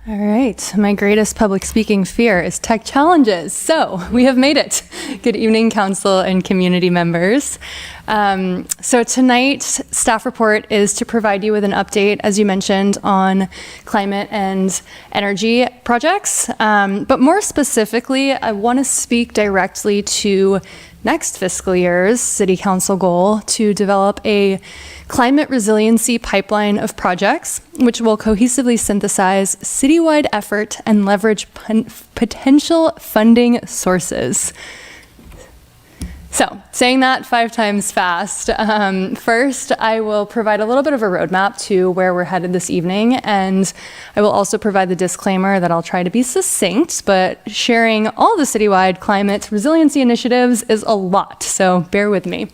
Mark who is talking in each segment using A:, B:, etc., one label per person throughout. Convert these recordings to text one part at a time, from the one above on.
A: All right, my greatest public speaking fear is tech challenges. So we have made it. Good evening, council and community members. So tonight's staff report is to provide you with an update, as you mentioned, on climate and energy projects. But more specifically, I want to speak directly to next fiscal year's City Council goal to develop a climate resiliency pipeline of projects, which will cohesively synthesize citywide effort and leverage potential funding sources. So, saying that 5 times fast, first I will provide a little bit of a roadmap to where we're headed this evening, and I will also provide the disclaimer that I'll try to be succinct, but sharing all the citywide climate resiliency initiatives is a lot, so bear with me.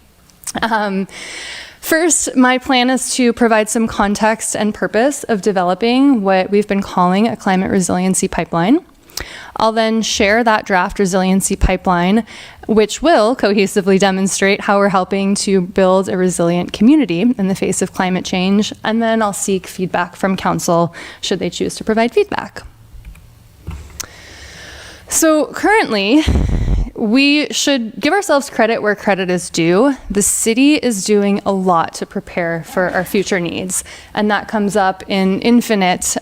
A: First, my plan is to provide some context and purpose of developing what we've been calling a climate resiliency pipeline. I'll then share that draft resiliency pipeline, which will cohesively demonstrate how we're helping to build a resilient community in the face of climate change, and then I'll seek feedback from council should they choose to provide feedback. So currently, we should give ourselves credit where credit is due. The city is doing a lot to prepare for our future needs, and that comes up in infinite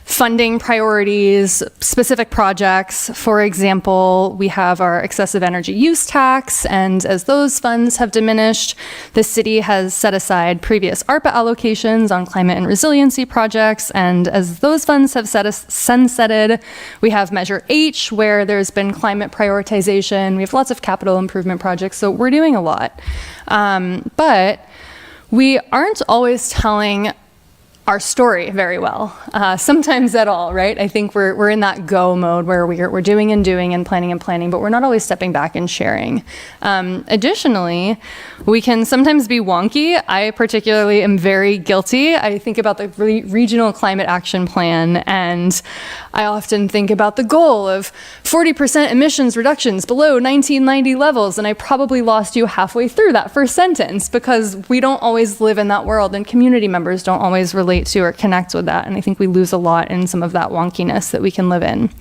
A: funding priorities, specific projects. For example, we have our excessive energy use tax, and as those funds have diminished, the city has set aside previous ARPA allocations on climate and resiliency projects, and as those funds have sunsetted, we have Measure H, where there's been climate prioritization. We have lots of capital improvement projects, so we're doing a lot. But we aren't always telling our story very well, sometimes at all, right? I think we're in that go mode where we're doing and planning, but we're not always stepping back and sharing. Additionally, we can sometimes be wonky. I particularly am very guilty. I think about the regional climate action plan, and I often think about the goal of 40% emissions reductions below 1990 levels, and I probably lost you halfway through that first sentence because we don't always live in that world, and community members don't always relate to or connect with that, and I think we lose a lot in some of that wonkiness that we can live in.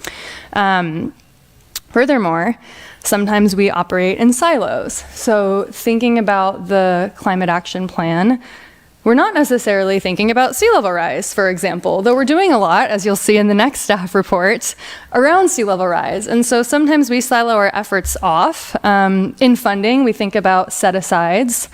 A: Furthermore, sometimes we operate in silos. So thinking about the climate action plan, we're not necessarily thinking about sea level rise, for example, though we're doing a lot, as you'll see in the next staff report, around sea level rise. And so sometimes we silo our efforts off. In funding, we think about set-asides.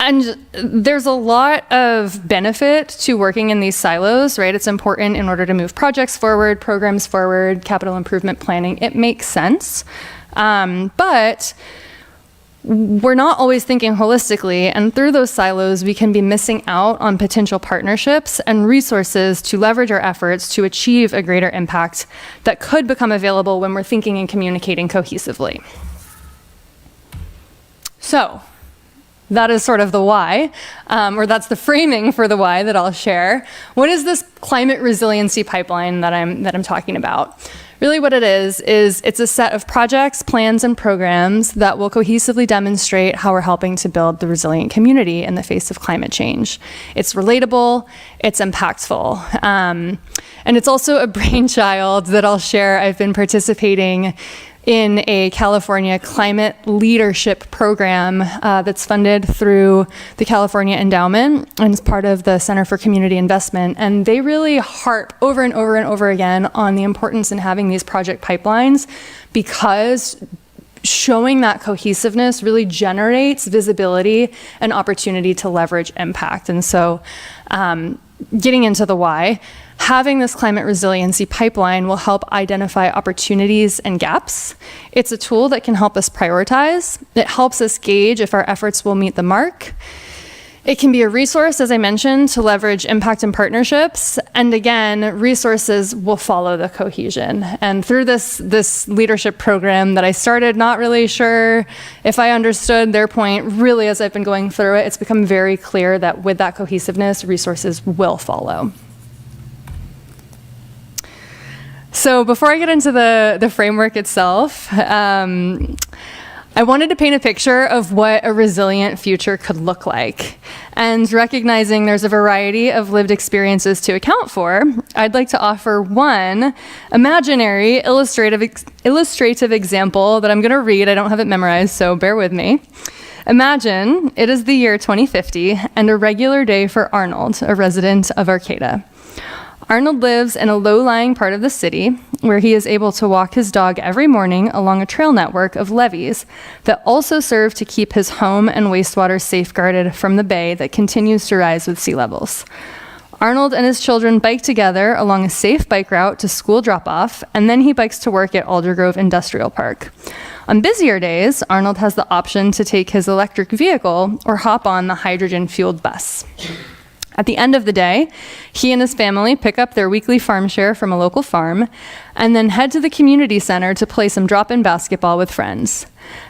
A: And there's a lot of benefit to working in these silos, right? It's important in order to move projects forward, programs forward, capital improvement planning. It makes sense. But we're not always thinking holistically, and through those silos, we can be missing out on potential partnerships and resources to leverage our efforts to achieve a greater impact that could become available when we're thinking and communicating cohesively. So, that is sort of the why, or that's the framing for the why that I'll share. What is this climate resiliency pipeline that I'm talking about? Really what it is it's a set of projects, plans, and programs that will cohesively demonstrate how we're helping to build the resilient community in the face of climate change. It's relatable, it's impactful, and it's also a brainchild that I'll share. I've been participating in a California climate leadership program that's funded through the California Endowment and is part of the Center for Community Investment. And they really harp over and over and over again on the importance in having these project pipelines, because showing that cohesiveness really generates visibility and opportunity to leverage impact. And so getting into the why, having this climate resiliency pipeline will help identify opportunities and gaps. It's a tool that can help us prioritize. It helps us gauge if our efforts will meet the mark. It can be a resource, as I mentioned, to leverage impact and partnerships. And again, resources will follow the cohesion. And through this leadership program that I started, not really sure if I understood their point, really as I've been going through it, it's become very clear that with that cohesiveness, resources will follow. So before I get into the framework itself, I I wanted to paint a picture of what a resilient future could look like. And recognizing there's a variety of lived experiences to account for, I'd like to offer one imaginary illustrative example that I'm going to read. I don't have it memorized, so bear with me. Imagine it is the year 2050 and a regular day for Arnold, a resident of Arcata. Arnold lives in a low-lying part of the city where he is able to walk his dog every morning along a trail network of levees that also serve to keep his home and wastewater safeguarded from the bay that continues to rise with sea levels. Arnold and his children bike together along a safe bike route to school drop-off, and then he bikes to work at Aldergrove Industrial Park. On busier days, Arnold has the option to take his electric vehicle or hop on the hydrogen-fueled bus. At the end of the day, he and his family pick up their weekly farm share from a local farm and then head to the community center to play some drop-in basketball with friends.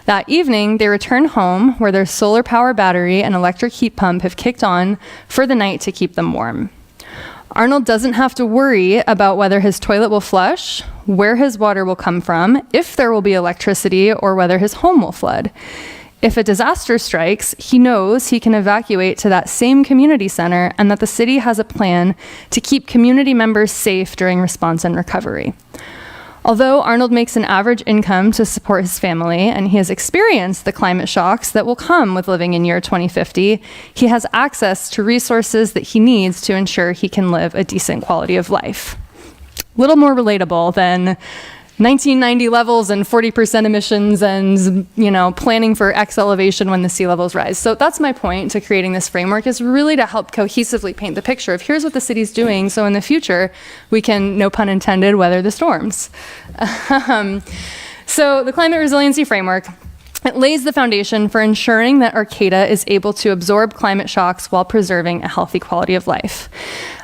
A: That evening, they return home where their solar power battery and electric heat pump have kicked on for the night to keep them warm. Arnold doesn't have to worry about whether his toilet will flush, where his water will come from, if there will be electricity, or whether his home will flood. If a disaster strikes, he knows he can evacuate to that same community center and that the city has a plan to keep community members safe during response and recovery. Although Arnold makes an average income to support his family and he has experienced the climate shocks that will come with living in year 2050, he has access to resources that he needs to ensure he can live a decent quality of life. A little more relatable than 1990 levels and 40% emissions and, planning for X elevation when the sea levels rise. So that's my point to creating this framework, is really to help cohesively paint the picture of here's what the city's doing, so in the future we can, no pun intended, weather the storms. So the Climate Resiliency Framework, it lays the foundation for ensuring that Arcata is able to absorb climate shocks while preserving a healthy quality of life.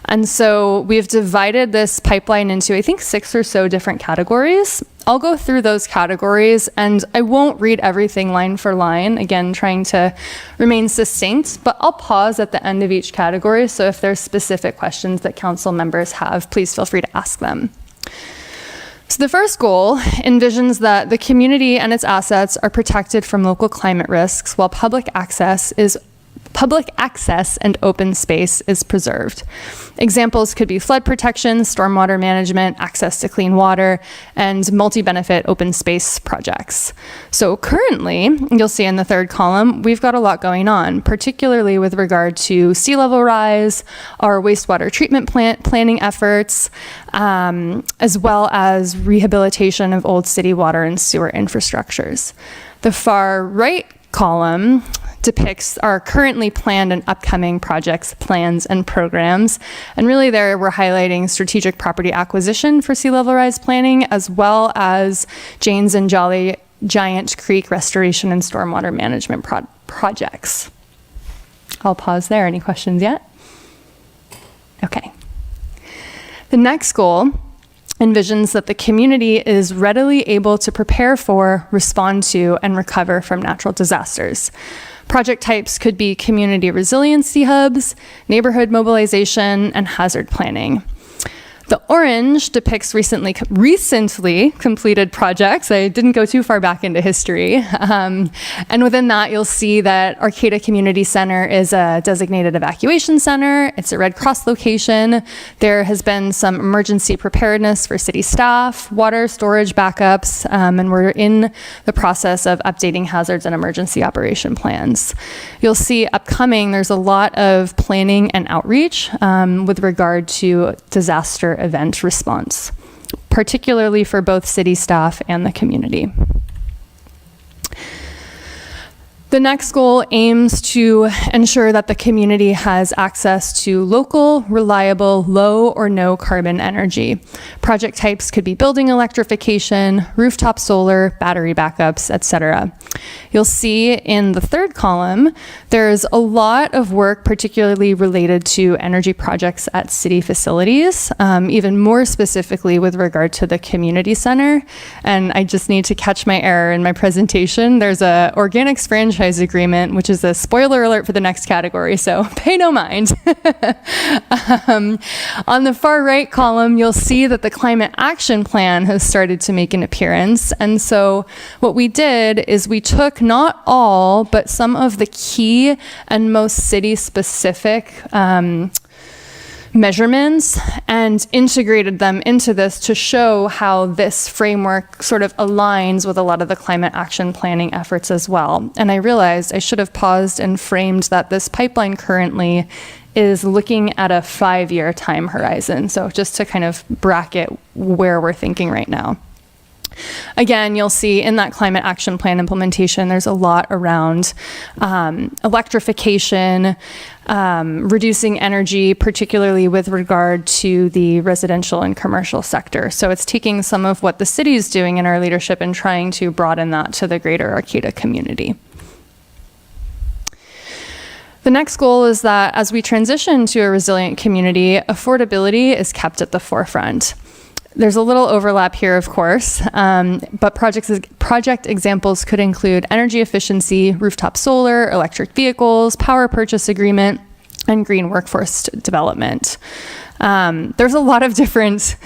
A: And so we've divided this pipeline into, I think, 6 or so different categories. I'll go through those categories, and I won't read everything line for line, again, trying to remain succinct, but I'll pause at the end of each category, so if there's specific questions that council members have, please feel free to ask them. So the first goal envisions that the community and its assets are protected from local climate risks while public access and open space is preserved. Examples could be flood protection, stormwater management, access to clean water, and multi-benefit open space projects. So currently, you'll see in the third column, we've got a lot going on, particularly with regard to sea level rise, our wastewater treatment plant planning efforts, as well as rehabilitation of old city water and sewer infrastructures. The far right column depicts our currently planned and upcoming projects, plans, and programs. And really there we're highlighting strategic property acquisition for sea level rise planning, as well as Janes and Jolly Giant Creek restoration and stormwater management projects. I'll pause there. Any questions yet? Okay. The next goal envisions that the community is readily able to prepare for, respond to, and recover from natural disasters. Project types could be community resiliency hubs, neighborhood mobilization, and hazard planning. The orange depicts recently completed projects. I didn't go too far back into history. And within that, you'll see that Arcata Community Center is a designated evacuation center. It's a Red Cross location. There has been some emergency preparedness for city staff, water storage backups, and we're in the process of updating hazards and emergency operation plans. You'll see upcoming, there's a lot of planning and outreach with regard to disaster event response, particularly for both city staff and the community. The next goal aims to ensure that the community has access to local, reliable, low or no carbon energy. Project types could be building electrification, rooftop solar, battery backups, etc. You'll see in the third column, there's a lot of work particularly related to energy projects at city facilities, even more specifically with regard to the community center. And I just need to catch my error in my presentation. There's a organics franchise franchise agreement, which is a spoiler alert for the next category, so pay no mind. On the far right column, you'll see that the Climate Action Plan has started to make an appearance. And so what we did is we took not all, but some of the key and most city-specific measurements and integrated them into this to show how this framework sort of aligns with a lot of the climate action planning efforts as well. And I realized I should have paused and framed that this pipeline currently is looking at a 5-year time horizon. So just to kind of bracket where we're thinking right now. Again, you'll see in that climate action plan implementation, there's a lot around electrification, reducing energy, particularly with regard to the residential and commercial sector. So it's taking some of what the city is doing in our leadership and trying to broaden that to the greater Arcata community. The next goal is that as we transition to a resilient community, affordability is kept at the forefront. There's a little overlap here, of course, but project examples could include energy efficiency, rooftop solar, electric vehicles, power purchase agreement, and green workforce development. There's a lot of different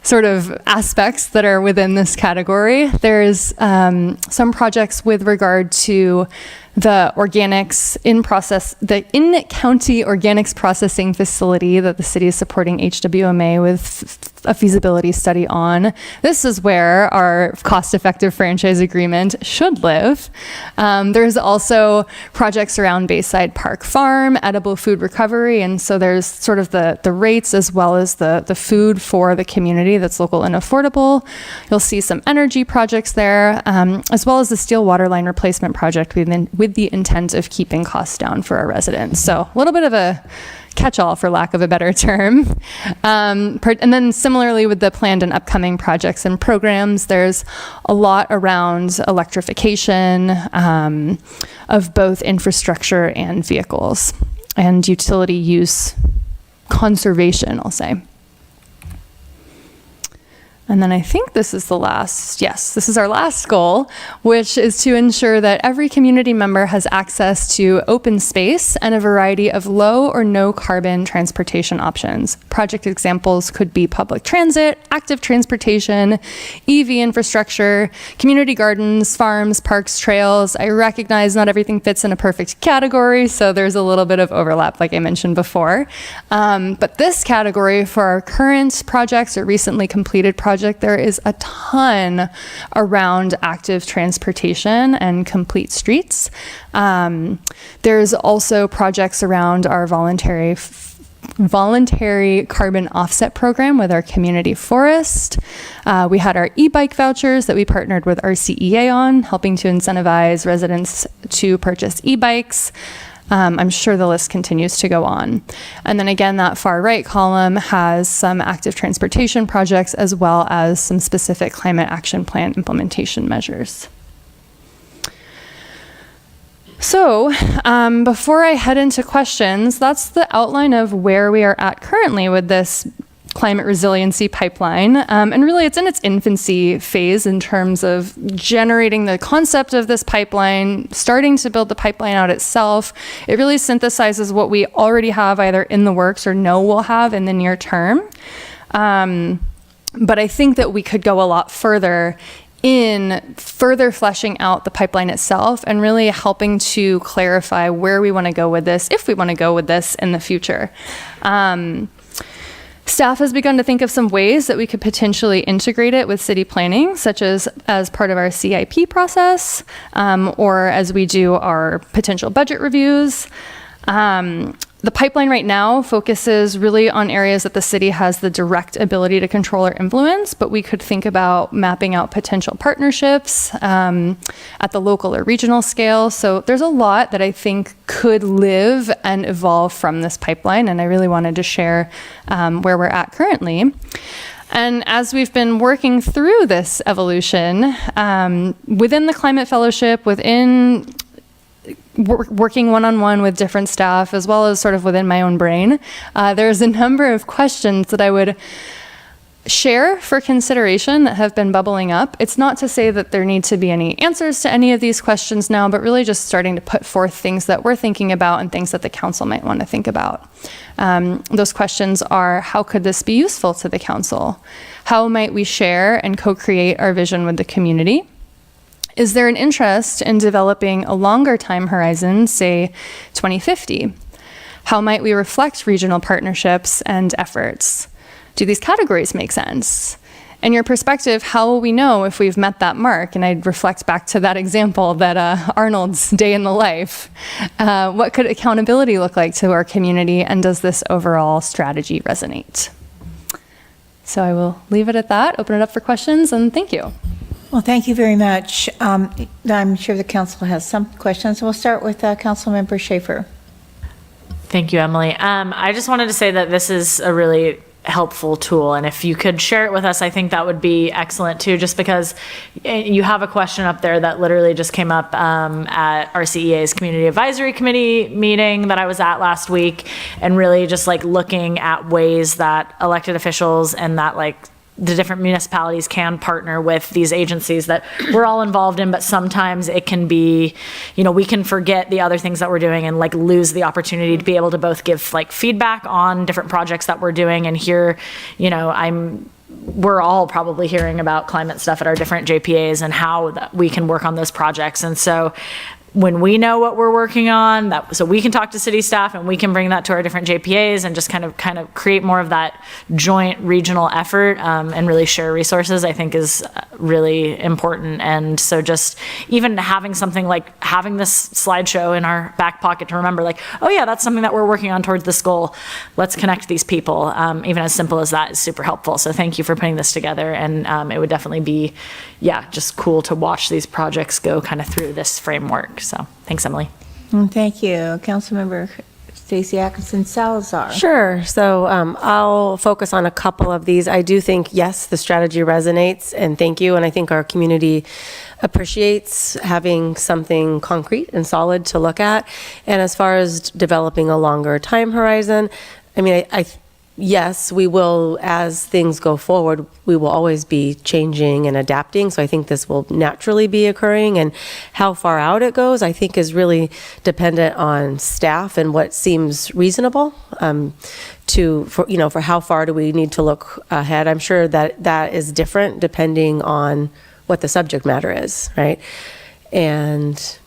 A: sort of aspects that are within this category. There's some projects with regard to the organics the in-county organics processing facility that the city is supporting HWMA with a feasibility study on. This is where our cost-effective franchise agreement should live. There's also projects around Bayside Park Farm, edible food recovery, and so there's sort of the rates as well as the food for the community that's local and affordable. You'll see some energy projects there, as well as the steel water line replacement project with the intent of keeping costs down for our residents. So a little bit of a catch-all, for lack of a better term. And then similarly with the planned and upcoming projects and programs, there's a lot around electrification of both infrastructure and vehicles, and utility use conservation, I'll say. And then I think this is this is our last goal, which is to ensure that every community member has access to open space and a variety of low or no carbon transportation options. Project examples could be public transit, active transportation, EV infrastructure, community gardens, farms, parks, trails. I recognize not everything fits in a perfect category, so there's a little bit of overlap, like I mentioned before. But this category for our current projects or recently completed projects, there is a ton around active transportation and complete streets. There's also projects around our voluntary carbon offset program with our community forest. We had our e-bike vouchers that we partnered with RCEA on, helping to incentivize residents to purchase e-bikes. I'm sure the list continues to go on. And then again, that far right column has some active transportation projects as well as some specific climate action plan implementation measures. So before I head into questions, that's the outline of where we are at currently with this Climate Resiliency Pipeline. And really it's in its infancy phase in terms of generating the concept of this pipeline, starting to build the pipeline out itself. It really synthesizes what we already have either in the works or know we'll have in the near term. But I think that we could go a lot further in further fleshing out the pipeline itself and really helping to clarify where we want to go with this, if we want to go with this in the future. Staff has begun to think of some ways that we could potentially integrate it with city planning, such as part of our CIP process, or as we do our potential budget reviews. The pipeline right now focuses really on areas that the city has the direct ability to control or influence, but we could think about mapping out potential partnerships at the local or regional scale. So there's a lot that I think could live and evolve from this pipeline, and I really wanted to share where we're at currently. And as we've been working through this evolution, within the Climate Fellowship, within working one-on-one with different staff, as well as sort of within my own brain, there's a number of questions that I would share for consideration that have been bubbling up. It's not to say that there need to be any answers to any of these questions now, but really just starting to put forth things that we're thinking about and things that the council might want to think about. Those questions are, how could this be useful to the council? How might we share and co-create our vision with the community? Is there an interest in developing a longer time horizon, say 2050? How might we reflect regional partnerships and efforts? Do these categories make sense? In your perspective, how will we know if we've met that mark? And I'd reflect back to that example that Arnold's day in the life. What could accountability look like to our community? And does this overall strategy resonate? So I will leave it at that, open it up for questions, and thank you.
B: Well, thank you very much. I'm sure the council has some questions. We'll start with Councilmember Schaefer.
C: Thank you, Emily. I just wanted to say that this is a really helpful tool, and if you could share it with us, I think that would be excellent too, just because you have a question up there that literally just came up at our CEA's Community Advisory Committee meeting that I was at last week, and really just like looking at ways that elected officials and that like the different municipalities can partner with these agencies that we're all involved in, but sometimes it can be, you know, we can forget the other things that we're doing and like lose the opportunity to be able to both give like feedback on different projects that we're doing and hear, you know, we're all probably hearing about climate stuff at our different JPAs and how that we can work on those projects. And so when we know what we're working on, so we can talk to city staff and we can bring that to our different JPAs and just kind of create more of that joint regional effort and really share resources, I think is really important. And so just even having something like having this slideshow in our back pocket to remember like, oh yeah, that's something that we're working on towards this goal. Let's connect these people. Even as simple as that is super helpful. So thank you for putting this together. And it would definitely be, yeah, just cool to watch these projects go kind of through this framework. So thanks, Emily.
B: Thank you. Councilmember Stacey Atkinson Salazar.
D: Sure. So I'll focus on a couple of these. I do think, yes, the strategy resonates, and thank you. And I think our community appreciates having something concrete and solid to look at. And as far as developing a longer time horizon, I mean, yes, we will, as things go forward, we will always be changing and adapting. So I think this will naturally be occurring. And how far out it goes, I think, is really dependent on staff and what seems reasonable for how far do we need to look ahead. I'm sure that is different depending on what the subject matter is, right? And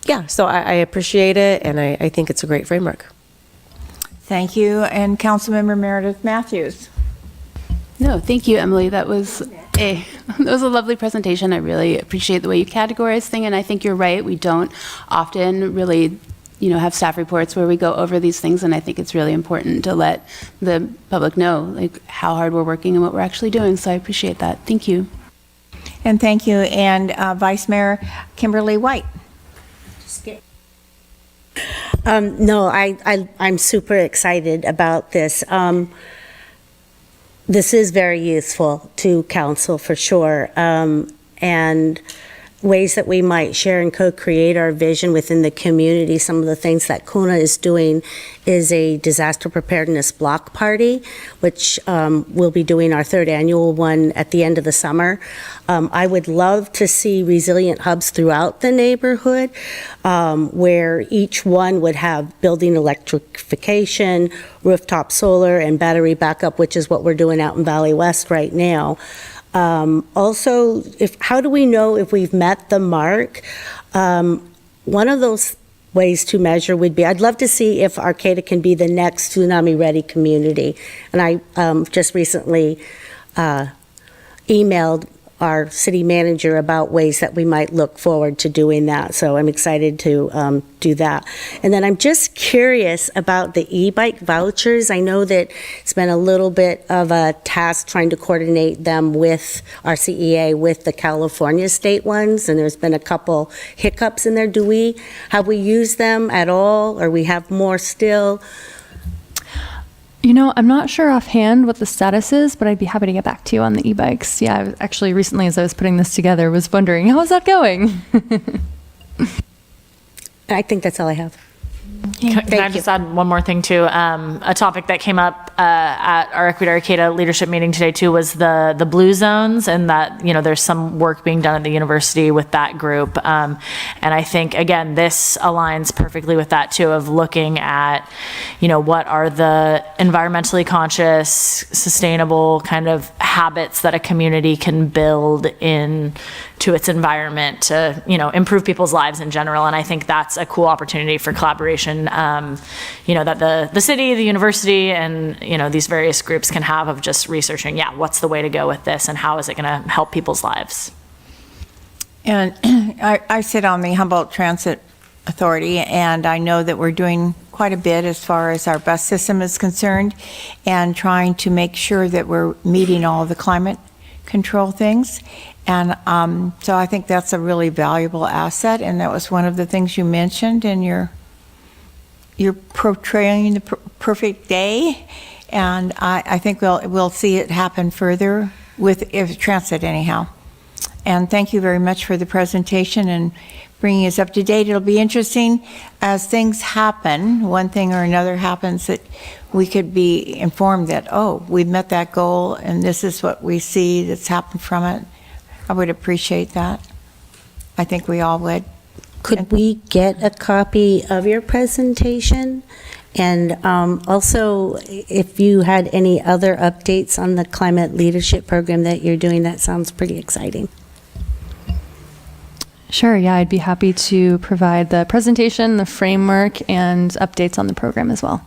D: yeah, so I appreciate it, and I think it's a great framework.
B: Thank you. And Councilmember Meredith Matthews.
E: No, thank you, Emily. That was a lovely presentation. I really appreciate the way you categorize things, and I think you're right. We don't often really, have staff reports where we go over these things, and I think it's really important to let the public know like how hard we're working and what we're actually doing. So I appreciate that. Thank you.
B: And thank you. And Vice Mayor Kimberly White.
F: No, I'm super excited about this. This is very useful to council for sure, and ways that we might share and co-create our vision within the community. Some of the things that CUNA is doing is a disaster preparedness block party, which we'll be doing our third annual one at the end of the summer. I would love to see resilient hubs throughout the neighborhood, where each one would have building electrification, rooftop solar, and battery backup, which is what we're doing out in Valley West right now. Also, how do we know if we've met the mark? One of those ways to measure would be, I'd love to see if Arcata can be the next tsunami-ready community. And I just recently emailed our city manager about ways that we might look forward to doing that. So I'm excited to do that. And then I'm just curious about the e-bike vouchers. I know that it's been a little bit of a task trying to coordinate them with our CEA, with the California state ones, and there's been a couple hiccups in there. Have we used them at all, or we have more still?
A: I'm not sure offhand what the status is, but I'd be happy to get back to you on the e-bikes. Yeah, I was actually recently, as I was putting this together, was wondering, how is that going?
F: I think that's all I have.
C: Can I just add one more thing too? A topic that came up at our Equity Arcata leadership meeting today too was the blue zones, and that, you know, there's some work being done at the university with that group. And I think, again, this aligns perfectly with that too, of looking at, you know, what are the environmentally conscious, sustainable kind of habits that a community can build in to its environment to, you know, improve people's lives in general. And I think that's a cool opportunity for collaboration, you know, that the city, the university, and, you know, these various groups can have of just researching, yeah, what's the way to go with this and how is it going to help people's lives?
B: And I sit on the Humboldt Transit Authority, and I know that we're doing quite a bit as far as our bus system is concerned, and trying to make sure that we're meeting all the climate control things. And so I think that's a really valuable asset, and that was one of the things you mentioned in you're portraying the perfect day, and I think we'll see it happen further with transit anyhow. And thank you very much for the presentation and bringing us up to date. It'll be interesting as things happen, one thing or another happens, that we could be informed that, oh, we've met that goal and this is what we see that's happened from it. I would appreciate that. I think we all would.
F: Could we get a copy of your presentation? And also, if you had any other updates on the climate leadership program that you're doing, that sounds pretty exciting.
A: Sure, yeah, I'd be happy to provide the presentation, the framework, and updates on the program as well.